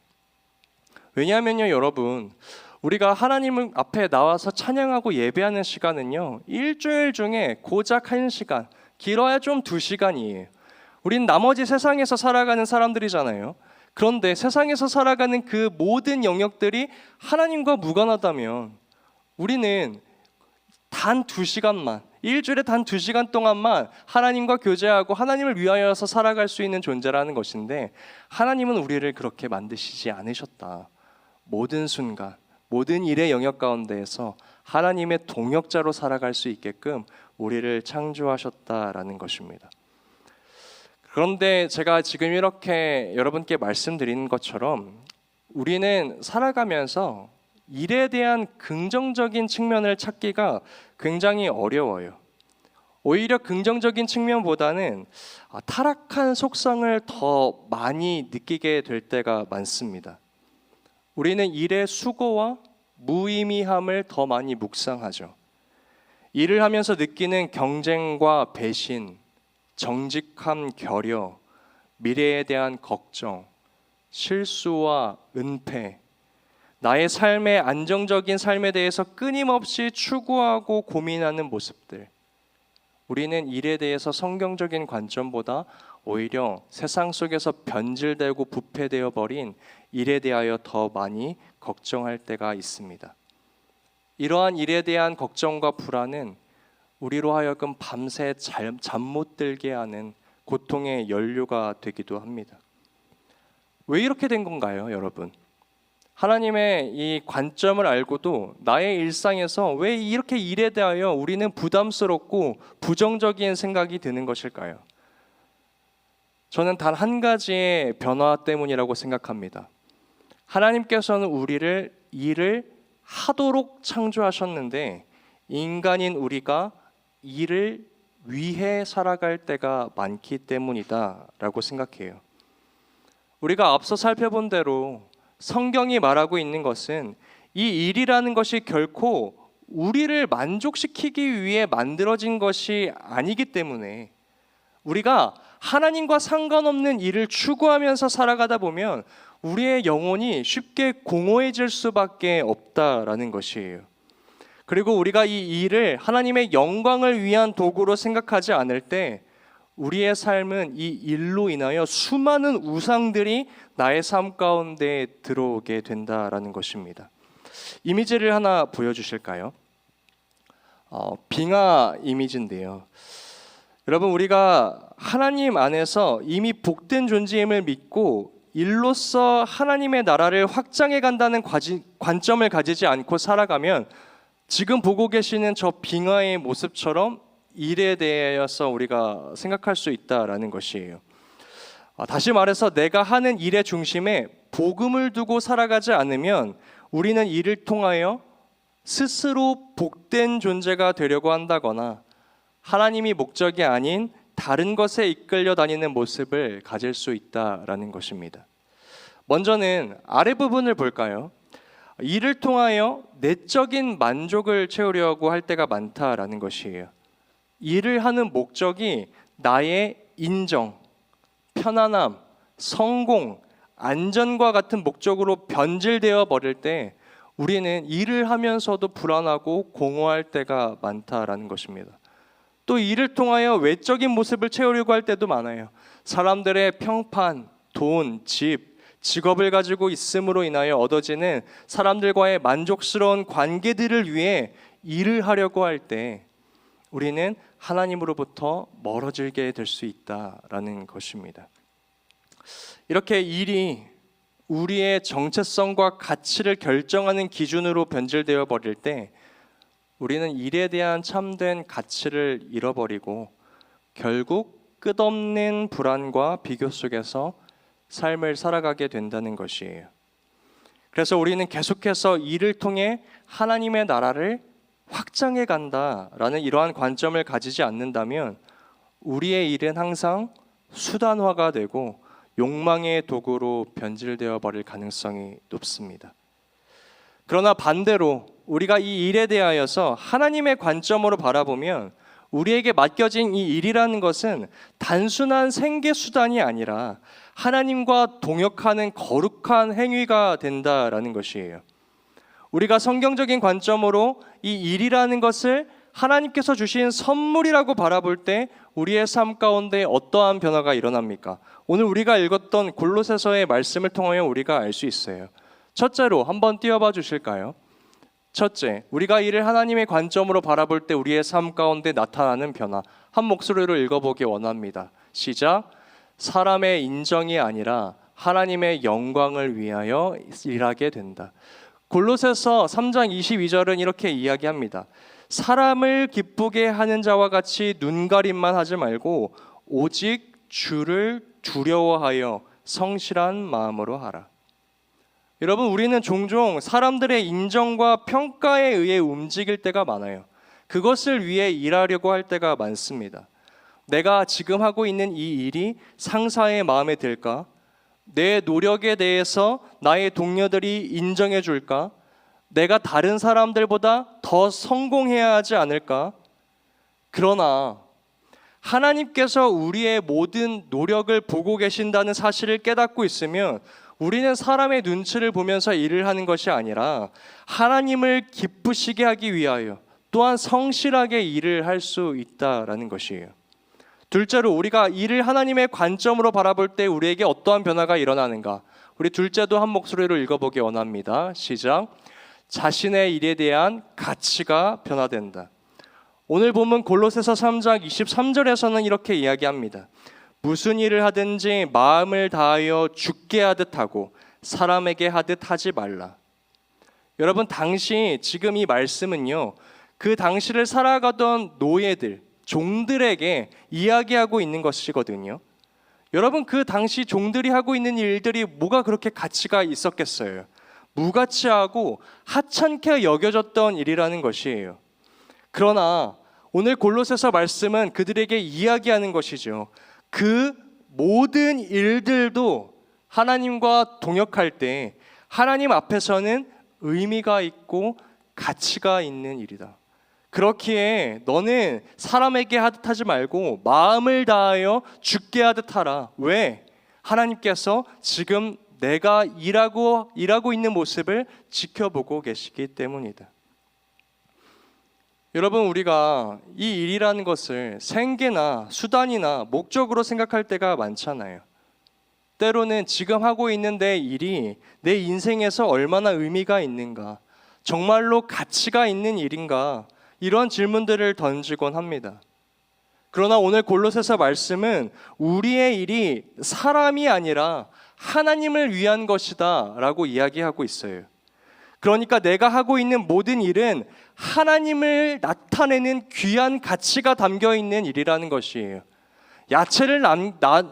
왜냐하면요, 여러분, 우리가 하나님 앞에 나와서 찬양하고 예배하는 시간은요, 일주일 중에 고작 1시간, 길어야 좀 2시간이에요. 우린 나머지 세상에서 살아가는 사람들이잖아요. 그런데 세상에서 살아가는 그 모든 영역들이 하나님과 무관하다면 우리는 단 2시간만, 일주일에 단 2시간 동안만 하나님과 교제하고 하나님을 위하여서 살아갈 수 있는 존재라는 것인데, 하나님은 우리를 그렇게 만드시지 않으셨다. 모든 순간, 모든 일의 영역 가운데에서 하나님의 동역자로 살아갈 수 있게끔 우리를 창조하셨다라는 것입니다. 그런데 제가 지금 이렇게 여러분께 말씀드리는 것처럼 우리는 살아가면서 일에 대한 긍정적인 측면을 찾기가 굉장히 어려워요. 오히려 긍정적인 측면보다는 타락한 속성을 더 많이 느끼게 될 때가 많습니다. 우리는 일의 수고와 무의미함을 더 많이 묵상하죠. 일을 하면서 느끼는 경쟁과 배신, 정직함, 결여, 미래에 대한 걱정, 실수와 은폐, 나의 삶의 안정적인 삶에 대해서 끊임없이 추구하고 고민하는 모습들. 우리는 일에 대해서 성경적인 관점보다 오히려 세상 속에서 변질되고 부패되어 버린 일에 대하여 더 많이 걱정할 때가 있습니다. 이러한 일에 대한 걱정과 불안은 우리로 하여금 밤새 잠 못 들게 하는 고통의 연료가 되기도 합니다. 왜 이렇게 된 건가요, 여러분? 하나님의 이 관점을 알고도 나의 일상에서 왜 이렇게 일에 대하여 우리는 부담스럽고 부정적인 생각이 드는 것일까요? 저는 단 한 가지의 변화 때문이라고 생각합니다. 하나님께서는 우리를 일을 하도록 창조하셨는데 인간인 우리가 일을 위해 살아갈 때가 많기 때문이다라고 생각해요. 우리가 앞서 살펴본 대로 성경이 말하고 있는 것은 이 일이라는 것이 결코 우리를 만족시키기 위해 만들어진 것이 아니기 때문에 우리가 하나님과 상관없는 일을 추구하면서 살아가다 보면 우리의 영혼이 쉽게 공허해질 수밖에 없다라는 것이에요. 그리고 우리가 이 일을 하나님의 영광을 위한 도구로 생각하지 않을 때 우리의 삶은 이 일로 인하여 수많은 우상들이 나의 삶 가운데 들어오게 된다라는 것입니다. 이미지를 하나 보여주실까요? 빙하 이미지인데요. 여러분, 우리가 하나님 안에서 이미 복된 존재임을 믿고 일로서 하나님의 나라를 확장해 간다는 관점을 가지지 않고 살아가면 지금 보고 계시는 저 빙하의 모습처럼 일에 대해서 우리가 생각할 수 있다라는 것이에요. 다시 말해서 내가 하는 일의 중심에 복음을 두고 살아가지 않으면 우리는 이를 통하여 스스로 복된 존재가 되려고 한다거나 하나님이 목적이 아닌 다른 것에 이끌려 다니는 모습을 가질 수 있다라는 것입니다. 먼저는 아래 부분을 볼까요? 이를 통하여 내적인 만족을 채우려고 할 때가 많다라는 것이에요. 일을 하는 목적이 나의 인정, 편안함, 성공, 안전과 같은 목적으로 변질되어 버릴 때 우리는 일을 하면서도 불안하고 공허할 때가 많다라는 것입니다. 또 일을 통하여 외적인 모습을 채우려고 할 때도 많아요. 사람들의 평판, 돈, 집, 직업을 가지고 있음으로 인하여 얻어지는 사람들과의 만족스러운 관계들을 위해 일을 하려고 할 때 우리는 하나님으로부터 멀어지게 될 수 있다라는 것입니다. 이렇게 일이 우리의 정체성과 가치를 결정하는 기준으로 변질되어 버릴 때 우리는 일에 대한 참된 가치를 잃어버리고 결국 끝없는 불안과 비교 속에서 삶을 살아가게 된다는 것이에요. 그래서 우리는 계속해서 일을 통해 하나님의 나라를 확장해 간다라는 이러한 관점을 가지지 않는다면 우리의 일은 항상 수단화가 되고 욕망의 도구로 변질되어 버릴 가능성이 높습니다. 그러나 반대로 우리가 이 일에 대하여서 하나님의 관점으로 바라보면 우리에게 맡겨진 이 일이라는 것은 단순한 생계 수단이 아니라 하나님과 동역하는 거룩한 행위가 된다라는 것이에요. 우리가 성경적인 관점으로 이 일이라는 것을 하나님께서 주신 선물이라고 바라볼 때 우리의 삶 가운데 어떠한 변화가 일어납니까? 오늘 우리가 읽었던 골로새서의 말씀을 통하여 우리가 알 수 있어요. 첫째로 한번 띄워봐 주실까요? 첫째, 우리가 이를 하나님의 관점으로 바라볼 때 우리의 삶 가운데 나타나는 변화, 한 목소리로 읽어보기 원합니다. 시작. 사람의 인정이 아니라 하나님의 영광을 위하여 일하게 된다. 골로새서 3장 22절은 이렇게 이야기합니다. 사람을 기쁘게 하는 자와 같이 눈가림만 하지 말고 오직 주를 두려워하여 성실한 마음으로 하라. 여러분, 우리는 종종 사람들의 인정과 평가에 의해 움직일 때가 많아요. 그것을 위해 일하려고 할 때가 많습니다. 내가 지금 하고 있는 이 일이 상사의 마음에 들까? 내 노력에 대해서 나의 동료들이 인정해 줄까? 내가 다른 사람들보다 더 성공해야 하지 않을까? 그러나 하나님께서 우리의 모든 노력을 보고 계신다는 사실을 깨닫고 있으면 우리는 사람의 눈치를 보면서 일을 하는 것이 아니라 하나님을 기쁘시게 하기 위하여 또한 성실하게 일을 할 수 있다라는 것이에요. 둘째로 우리가 일을 하나님의 관점으로 바라볼 때 우리에게 어떠한 변화가 일어나는가? 우리 둘째도 한 목소리로 읽어보기 원합니다. 시작. 자신의 일에 대한 가치가 변화된다. 오늘 본문 골로새서 3장 23절에서는 이렇게 이야기합니다. 무슨 일을 하든지 마음을 다하여 주께 하듯 하고 사람에게 하듯 하지 말라. 여러분, 당시 지금 이 말씀은요, 그 당시를 살아가던 노예들, 종들에게 이야기하고 있는 것이거든요. 여러분, 그 당시 종들이 하고 있는 일들이 뭐가 그렇게 가치가 있었겠어요? 무가치하고 하찮게 여겨졌던 일이라는 것이에요. 그러나 오늘 골로새서 말씀은 그들에게 이야기하는 것이죠. 그 모든 일들도 하나님과 동역할 때 하나님 앞에서는 의미가 있고 가치가 있는 일이다. 그렇기에 너는 사람에게 하듯 하지 말고 마음을 다하여 주께 하듯 하라. 왜? 하나님께서 지금 내가 일하고 있는 모습을 지켜보고 계시기 때문이다. 여러분, 우리가 이 일이라는 것을 생계나 수단이나 목적으로 생각할 때가 많잖아요. 때로는 지금 하고 있는 내 일이 내 인생에서 얼마나 의미가 있는가, 정말로 가치가 있는 일인가, 이런 질문들을 던지곤 합니다. 그러나 오늘 골로새서 말씀은 우리의 일이 사람이 아니라 하나님을 위한 것이다 라고 이야기하고 있어요. 그러니까 내가 하고 있는 모든 일은 하나님을 나타내는 귀한 가치가 담겨 있는 일이라는 것이에요. 야채를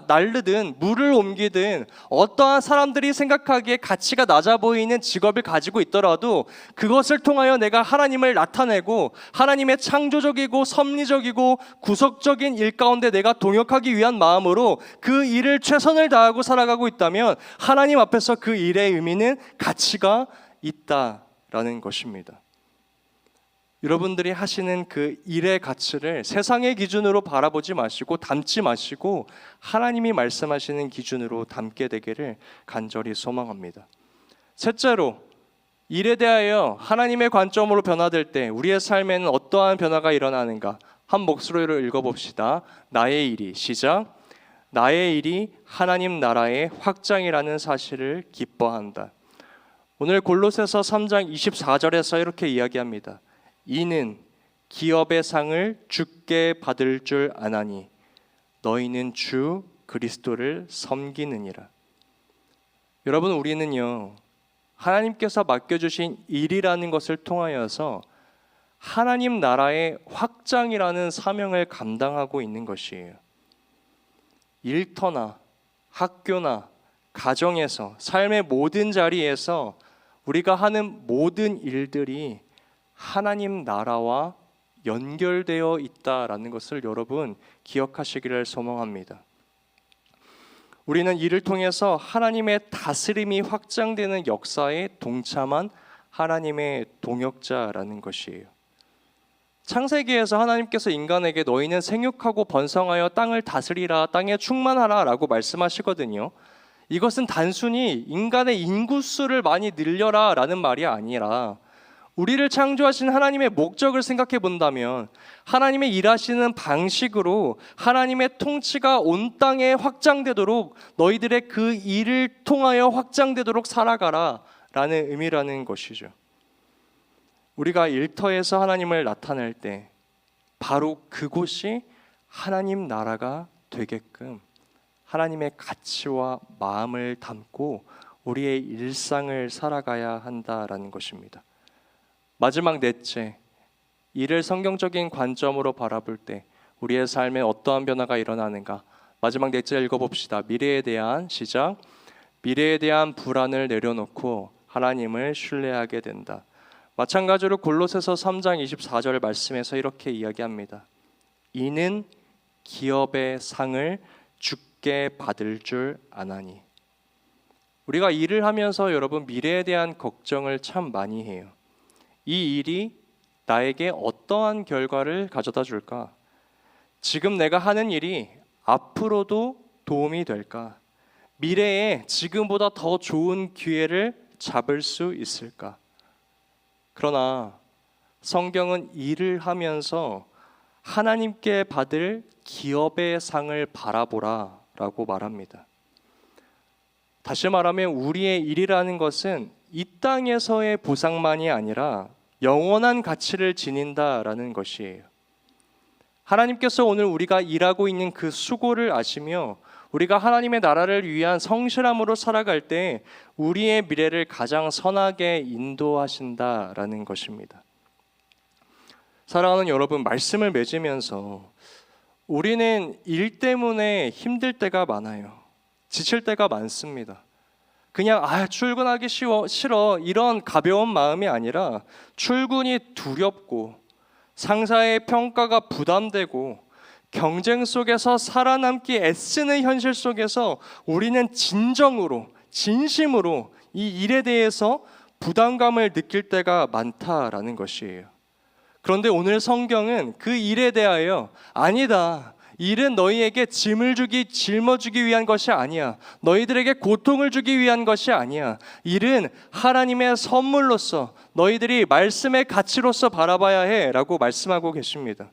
날르든 물을 옮기든 어떠한 사람들이 생각하기에 가치가 낮아 보이는 직업을 가지고 있더라도 그것을 통하여 내가 하나님을 나타내고 하나님의 창조적이고 섭리적이고 구속적인 일 가운데 내가 동역하기 위한 마음으로 그 일을 최선을 다하고 살아가고 있다면 하나님 앞에서 그 일의 의미는 가치가 있다라는 것입니다. 여러분들이 하시는 그 일의 가치를 세상의 기준으로 바라보지 마시고 담지 마시고 하나님이 말씀하시는 기준으로 담게 되기를 간절히 소망합니다. 셋째로, 일에 대하여 하나님의 관점으로 변화될 때 우리의 삶에는 어떠한 변화가 일어나는가? 한 목소리로 읽어봅시다. 나의 일이, 시작. 나의 일이 하나님 나라의 확장이라는 사실을 기뻐한다. 오늘 골로새서 3장 24절에서 이렇게 이야기합니다. 이는 기업의 상을 주께 받을 줄 아나니 너희는 주 그리스도를 섬기느니라. 여러분, 우리는요, 하나님께서 맡겨주신 일이라는 것을 통하여서 하나님 나라의 확장이라는 사명을 감당하고 있는 것이에요. 일터나 학교나 가정에서 삶의 모든 자리에서 우리가 하는 모든 일들이 하나님 나라와 연결되어 있다라는 것을 여러분 기억하시기를 소망합니다. 우리는 이를 통해서 하나님의 다스림이 확장되는 역사에 동참한 하나님의 동역자라는 것이에요. 창세기에서 하나님께서 인간에게 너희는 생육하고 번성하여 땅을 다스리라, 땅에 충만하라 라고 말씀하시거든요. 이것은 단순히 인간의 인구수를 많이 늘려라 라는 말이 아니라 우리를 창조하신 하나님의 목적을 생각해 본다면 하나님의 일하시는 방식으로 하나님의 통치가 온 땅에 확장되도록 너희들의 그 일을 통하여 확장되도록 살아가라 라는 의미라는 것이죠. 우리가 일터에서 하나님을 나타낼 때 바로 그곳이 하나님 나라가 되게끔 하나님의 가치와 마음을 담고 우리의 일상을 살아가야 한다라는 것입니다. 마지막 넷째, 이를 성경적인 관점으로 바라볼 때 우리의 삶에 어떠한 변화가 일어나는가? 마지막 넷째 읽어봅시다. 미래에 대한, 시작. 미래에 대한 불안을 내려놓고 하나님을 신뢰하게 된다. 마찬가지로 골로새서 3장 24절 말씀에서 이렇게 이야기합니다. 이는 기업의 상을 주께 받을 줄 아나니. 우리가 일을 하면서 여러분 미래에 대한 걱정을 참 많이 해요. 이 일이 나에게 어떠한 결과를 가져다 줄까? 지금 내가 하는 일이 앞으로도 도움이 될까? 미래에 지금보다 더 좋은 기회를 잡을 수 있을까? 그러나 성경은 일을 하면서 하나님께 받을 기업의 상을 바라보라 라고 말합니다. 다시 말하면 우리의 일이라는 것은 이 땅에서의 보상만이 아니라 영원한 가치를 지닌다라는 것이에요. 하나님께서 오늘 우리가 일하고 있는 그 수고를 아시며 우리가 하나님의 나라를 위한 성실함으로 살아갈 때 우리의 미래를 가장 선하게 인도하신다라는 것입니다. 사랑하는 여러분, 말씀을 맺으면서 우리는 일 때문에 힘들 때가 많아요. 지칠 때가 많습니다. 그냥 출근하기 싫어 이런 가벼운 마음이 아니라 출근이 두렵고 상사의 평가가 부담되고 경쟁 속에서 살아남기 애쓰는 현실 속에서 우리는 진정으로 진심으로 이 일에 대해서 부담감을 느낄 때가 많다라는 것이에요. 그런데 오늘 성경은 그 일에 대하여 아니다, 일은 너희에게 짊어주기 위한 것이 아니야. 너희들에게 고통을 주기 위한 것이 아니야. 일은 하나님의 선물로서 너희들이 말씀의 가치로서 바라봐야 해라고 말씀하고 계십니다.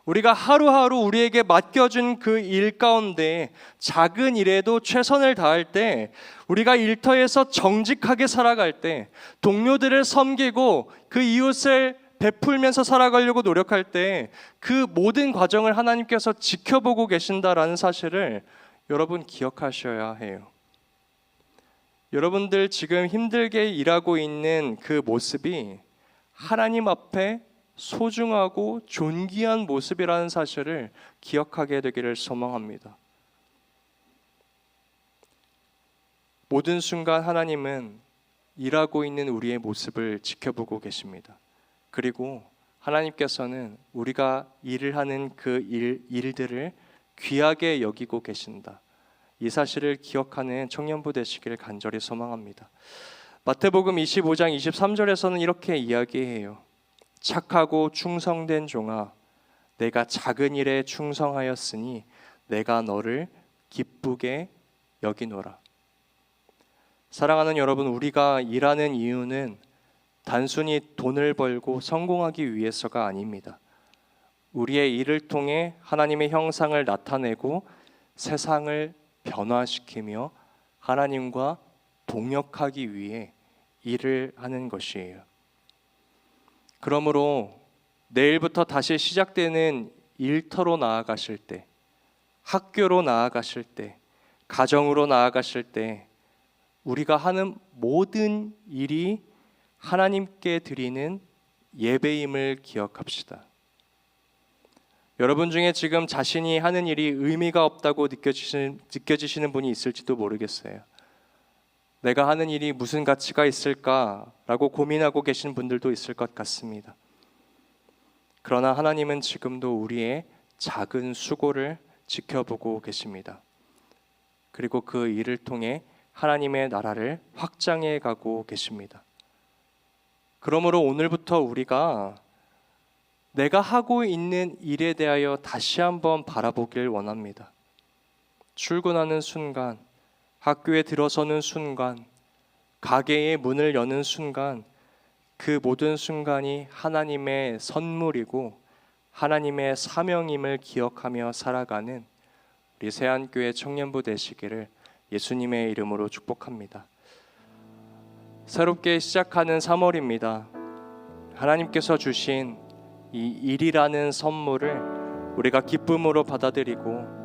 우리가 하루하루 우리에게 맡겨준 그 일 가운데 작은 일에도 최선을 다할 때, 우리가 일터에서 정직하게 살아갈 때, 동료들을 섬기고 그 이웃을 베풀면서 살아가려고 노력할 때 그 모든 과정을 하나님께서 지켜보고 계신다라는 사실을 여러분 기억하셔야 해요. 여러분들 지금 힘들게 일하고 있는 그 모습이 하나님 앞에 소중하고 존귀한 모습이라는 사실을 기억하게 되기를 소망합니다. 모든 순간 하나님은 일하고 있는 우리의 모습을 지켜보고 계십니다. 그리고 하나님께서는 우리가 일을 하는 그 일들을 귀하게 여기고 계신다. 이 사실을 기억하는 청년부 되시기를 간절히 소망합니다. 마태복음 25장 23절에서는 이렇게 이야기해요. 착하고 충성된 종아, 내가 작은 일에 충성하였으니 내가 너를 기쁘게 여기노라. 사랑하는 여러분, 우리가 일하는 이유는 단순히 돈을 벌고 성공하기 위해서가 아닙니다. 우리의 일을 통해 하나님의 형상을 나타내고 세상을 변화시키며 하나님과 동역하기 위해 일을 하는 것이에요. 그러므로 내일부터 다시 시작되는 일터로 나아가실 때, 학교로 나아가실 때, 가정으로 나아가실 때 우리가 하는 모든 일이 하나님께 드리는 예배임을 기억합시다. 여러분 중에 지금 자신이 하는 일이 의미가 없다고 느껴지시는 분이 있을지도 모르겠어요. 내가 하는 일이 무슨 가치가 있을까라고 고민하고 계신 분들도 있을 것 같습니다. 그러나 하나님은 지금도 우리의 작은 수고를 지켜보고 계십니다. 그리고 그 일을 통해 하나님의 나라를 확장해 가고 계십니다. 그러므로 오늘부터 우리가 내가 하고 있는 일에 대하여 다시 한번 바라보길 원합니다. 출근하는 순간, 학교에 들어서는 순간, 가게의 문을 여는 순간, 그 모든 순간이 하나님의 선물이고 하나님의 사명임을 기억하며 살아가는 우리 세안교회 청년부 되시기를 예수님의 이름으로 축복합니다. 새롭게 시작하는 3월입니다. 하나님께서 주신 이 일이라는 선물을 우리가 기쁨으로 받아들이고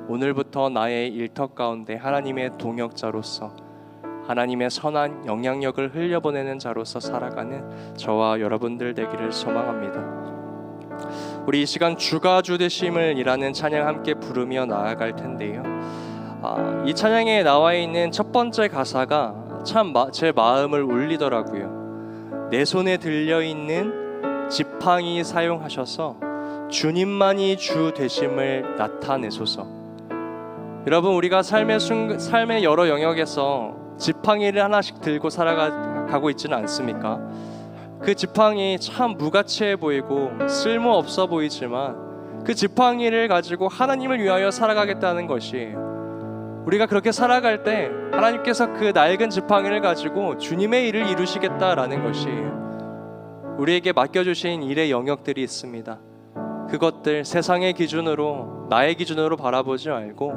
오늘부터 나의 일터 가운데 하나님의 동역자로서 하나님의 선한 영향력을 흘려보내는 자로서 살아가는 저와 여러분들 되기를 소망합니다. 우리 이 시간 주가 주 되심을 이라는 찬양 함께 부르며 나아갈 텐데요. 이 찬양에 나와 있는 첫 번째 가사가 참 제 마음을 울리더라고요. 내 손에 들려있는 지팡이 사용하셔서 주님만이 주 되심을 나타내소서. 여러분, 우리가 삶의 여러 영역에서 지팡이를 하나씩 들고 살아가고 있지는 않습니까? 그 지팡이 참 무가치해 보이고 쓸모없어 보이지만 그 지팡이를 가지고 하나님을 위하여 살아가겠다는 것이에요. 우리가 그렇게 살아갈 때 하나님께서 그 낡은 지팡이를 가지고 주님의 일을 이루시겠다라는 것이에요. 우리에게 맡겨주신 일의 영역들이 있습니다. 그것들 세상의 기준으로, 나의 기준으로 바라보지 말고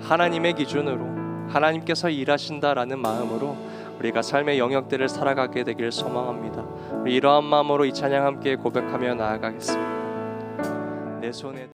하나님의 기준으로, 하나님께서 일하신다라는 마음으로 우리가 삶의 영역들을 살아가게 되길 소망합니다. 우리 이러한 마음으로 이 찬양 함께 고백하며 나아가겠습니다. 내 손에